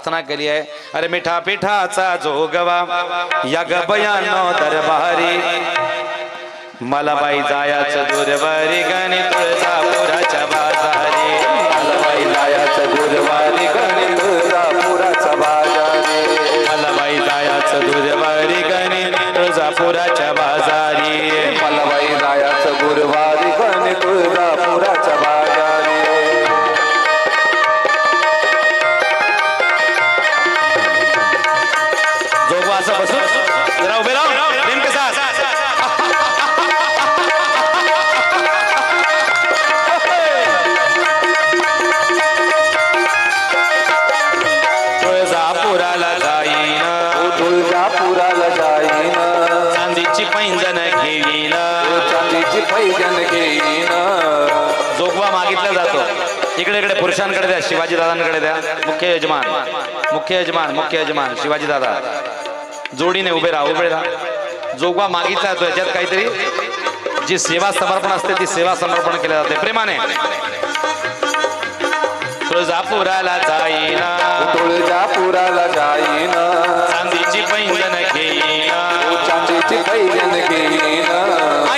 प्रार्थना केली आहे। अरे मिठा पिठाचा जोगवा या गबयानो दरबारी, मला बाई जायाचं दूरवारी गणी तुळजापुराच्या बाजारी, मला बाई जायाचं दूरवारी गणी तुळजापुराच्या बाजारी, मला बाई जायाचं दूरवारी गणी तुळजापुराच्या बाजारी, मला बाई जायाचं गुरुवारी गणी तुळजापुराच्या बाजारी। जोगवा असं बसून जरा उभे राहून नेमके सास तुळजापुराला जाईन, तुळजापुराला जाईन, चांदीची पैंजण घेईन, चांदीची पैंजण घेईन। जोगवा मागितला जातो। इकडे इकडे पुरुषांकडे द्या, शिवाजी दादांकडे द्या। मुख्य यजमान, मुख्य यजमान, मुख्य यजमान शिवाजी दादा जोडीने उभे राहा, उभे राहा। जोगवा मागितला जातो, याच्यात काहीतरी जी सेवा समर्पण असते ती सेवा समर्पण केले जाते प्रेमाने। तुळजापुराला जाईन, तुळजापुराला जाईन, चांदीची पैंजण घेईन, चांदीची पैंजण घेईन।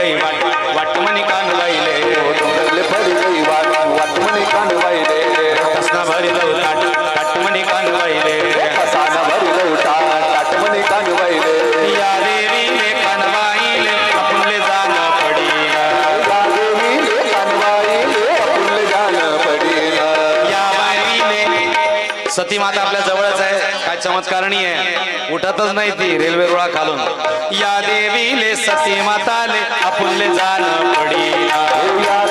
गई वाट वाट म्हणी कान वाहिले डोंगरले भरी गई वाट वाट म्हणे कान वाहिले कसना भरिलो ताट ताट म्हणी कान वाहिले कसाना भरिलो ताट म्हणे कान वाहिले या देवीले कान वाहिले आपुले जाण पडीना या देवीले कान वाहिले आपुले जाण पडीना या बाईले सती माता आपल्या जवळच आहे काय चमत्कारणी आहे उठतच नाही ती रेल्वे रुळा खालून या देवीले सती माताले आपुले जाण पडीना या